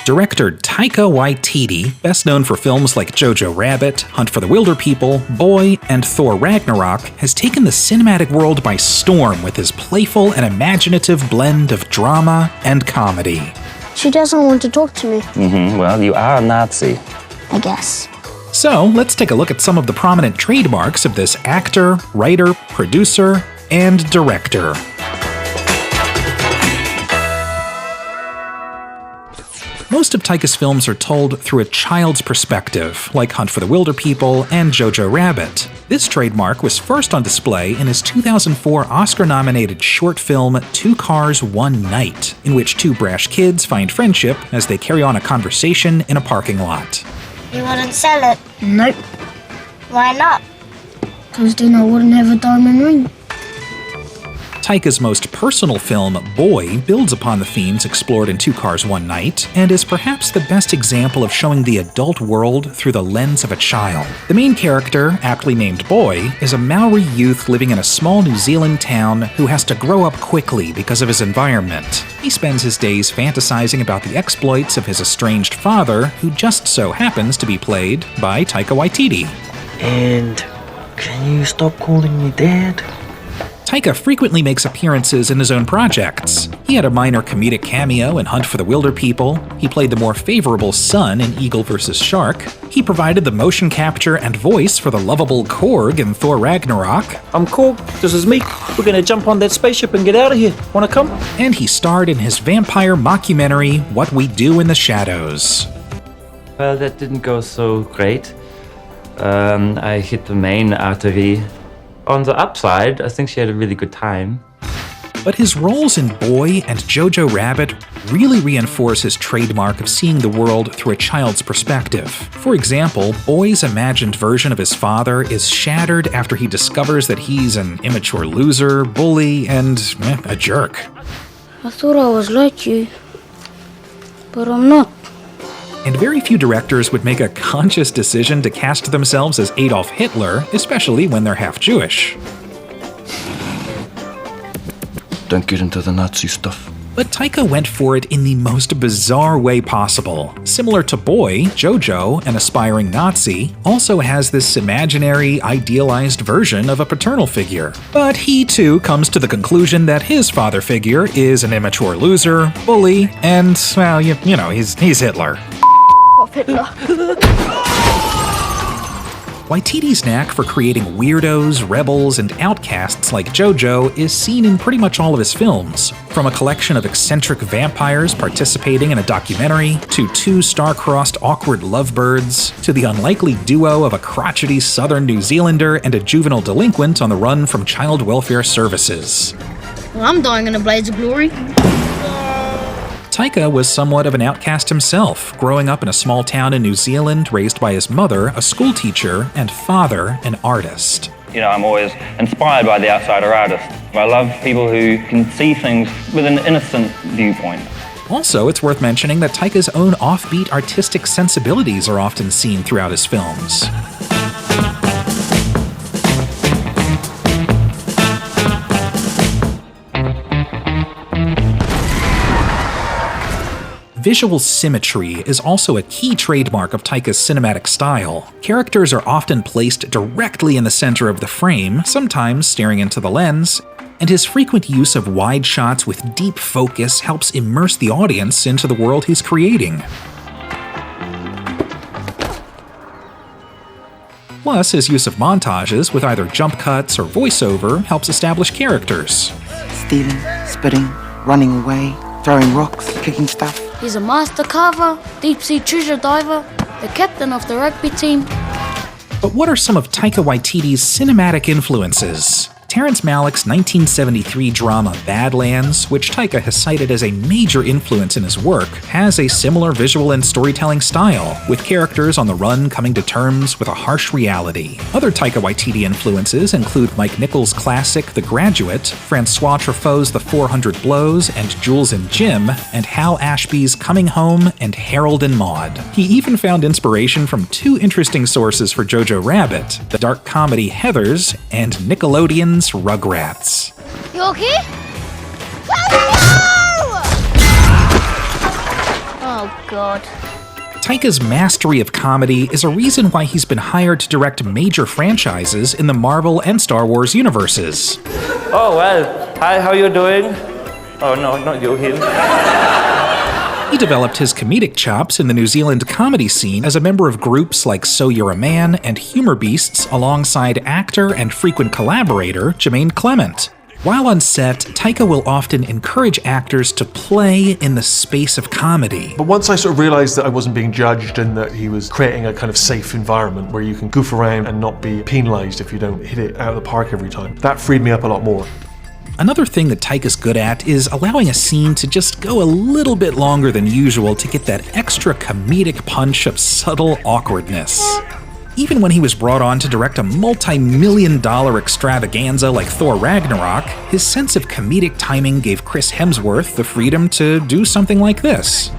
Director Taika Waititi, best known for films like Jojo Rabbit, Hunt for the Wilderpeople, Boy, and Thor Ragnarok, has taken the cinematic world by storm with his playful and imaginative blend of drama and comedy. She doesn't want to talk to me. Well, you are a Nazi. I guess. So, let's take a look at some of the prominent trademarks of this actor, writer, producer, and director. Most of Taika's films are told through a child's perspective, like Hunt for the Wilderpeople and Jojo Rabbit. This trademark was first on display in his 2004 Oscar-nominated short film 2 Cars, 1 Night, in which 2 brash kids find friendship as they carry on a conversation in a parking lot. You wouldn't sell it? Nope. Why not? Because then I wouldn't have a diamond ring. Taika's most personal film, Boy, builds upon the themes explored in 2 Cars, 1 Night, and is perhaps the best example of showing the adult world through the lens of a child. The main character, aptly named Boy, is a Maori youth living in a small New Zealand town who has to grow up quickly because of his environment. He spends his days fantasizing about the exploits of his estranged father, who just so happens to be played by Taika Waititi. And can you stop calling me Dad? Taika frequently makes appearances in his own projects. He had a minor comedic cameo in Hunt for the Wilderpeople, he played the more favorable son in Eagle vs. Shark, he provided the motion capture and voice for the lovable Korg in Thor Ragnarok. I'm Korg, this is me. We're gonna jump on that spaceship and get out of here. Wanna come? And he starred in his vampire mockumentary, What We Do in the Shadows. Well, that didn't go so great. I hit the main artery. On the upside, I think she had a really good time. But his roles in Boy and Jojo Rabbit really reinforce his trademark of seeing the world through a child's perspective. For example, Boy's imagined version of his father is shattered after he discovers that he's an immature loser, bully, and a jerk. I thought I was like you, but I'm not. And very few directors would make a conscious decision to cast themselves as Adolf Hitler, especially when they're half Jewish. Don't get into the Nazi stuff. But Taika went for it in the most bizarre way possible. Similar to Boy, Jojo, an aspiring Nazi, also has this imaginary, idealized version of a paternal figure. But he too comes to the conclusion that his father figure is an immature loser, bully, and, well, you know, he's Hitler. Hitler. Waititi's knack for creating weirdos, rebels, and outcasts like Jojo is seen in pretty much all of his films. From a collection of eccentric vampires participating in a documentary, to 2 star-crossed awkward lovebirds, to the unlikely duo of a crotchety southern New Zealander and a juvenile delinquent on the run from child welfare services. Well, I'm dying in a blaze of glory. Taika was somewhat of an outcast himself, growing up in a small town in New Zealand, raised by his mother, a schoolteacher, and father, an artist. You know, I'm always inspired by the outsider artist. I love people who can see things with an innocent viewpoint. Also, it's worth mentioning that Taika's own offbeat artistic sensibilities are often seen throughout his films. Visual symmetry is also a key trademark of Taika's cinematic style. Characters are often placed directly in the center of the frame, sometimes staring into the lens, and his frequent use of wide shots with deep focus helps immerse the audience into the world he's creating. Plus, his use of montages with either jump cuts or voiceover helps establish characters. Stealing, spitting, running away, throwing rocks, kicking stuff. He's a master carver, deep-sea treasure diver, the captain of the rugby team. But what are some of Taika Waititi's cinematic influences? Terrence Malick's 1973 drama Badlands, which Taika has cited as a major influence in his work, has a similar visual and storytelling style, with characters on the run coming to terms with a harsh reality. Other Taika Waititi influences include Mike Nichols' classic The Graduate, Francois Truffaut's The 400 Blows and Jules and Jim, and Hal Ashby's Coming Home and Harold and Maude. He even found inspiration from 2 interesting sources for Jojo Rabbit, the dark comedy Heathers and Nickelodeon's Rugrats. You okay? Oh, God. Taika's mastery of comedy is a reason why he's been hired to direct major franchises in the Marvel and Star Wars universes. Oh, well, hi, how you doing? Oh, no, not you, him. He developed his comedic chops in the New Zealand comedy scene as a member of groups like So You're a Man and Humor Beasts alongside actor and frequent collaborator Jermaine Clement. While on set, Taika will often encourage actors to play in the space of comedy. But once I sort of realised that I wasn't being judged and that he was creating a kind of safe environment where you can goof around and not be penalised if you don't hit it out of the park every time, that freed me up a lot more. Another thing that Taika's good at is allowing a scene to just go a little bit longer than usual to get that extra comedic punch of subtle awkwardness. Even when he was brought on to direct a multi-million-dollar extravaganza like Thor Ragnarok, his sense of comedic timing gave Chris Hemsworth the freedom to do something like this.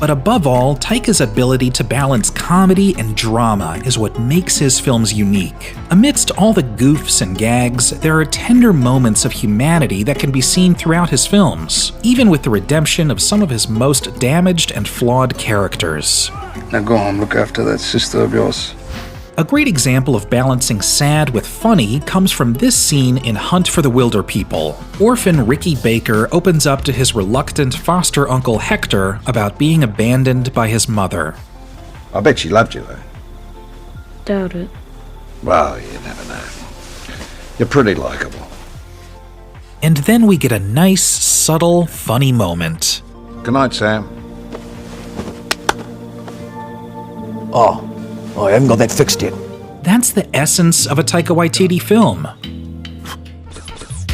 But above all, Taika's ability to balance comedy and drama is what makes his films unique. Amidst all the goofs and gags, there are tender moments of humanity that can be seen throughout his films, even with the redemption of some of his most damaged and flawed characters. Now go home, look after that sister of yours. A great example of balancing sad with funny comes from this scene in Hunt for the Wilder People. Orphan Ricky Baker opens up to his reluctant foster uncle Hector about being abandoned by his mother. I bet she loved you, though. Doubt it. Well, you never know. You're pretty likable. And then we get a nice, subtle, funny moment. Good night, Sam. Oh, I haven't got that fixed yet. That's the essence of a Taika Waititi film.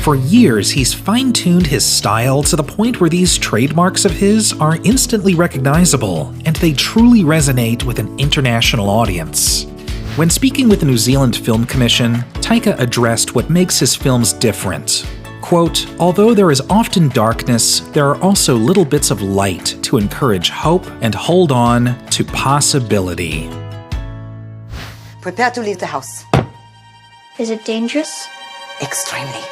For years, he's fine-tuned his style to the point where these trademarks of his are instantly recognizable, and they truly resonate with an international audience. When speaking with the New Zealand Film Commission, Taika addressed what makes his films different. Quote, "Although there is often darkness, there are also little bits of light to encourage hope and hold on to possibility." Prepare to leave the house. Is it dangerous? Extremely.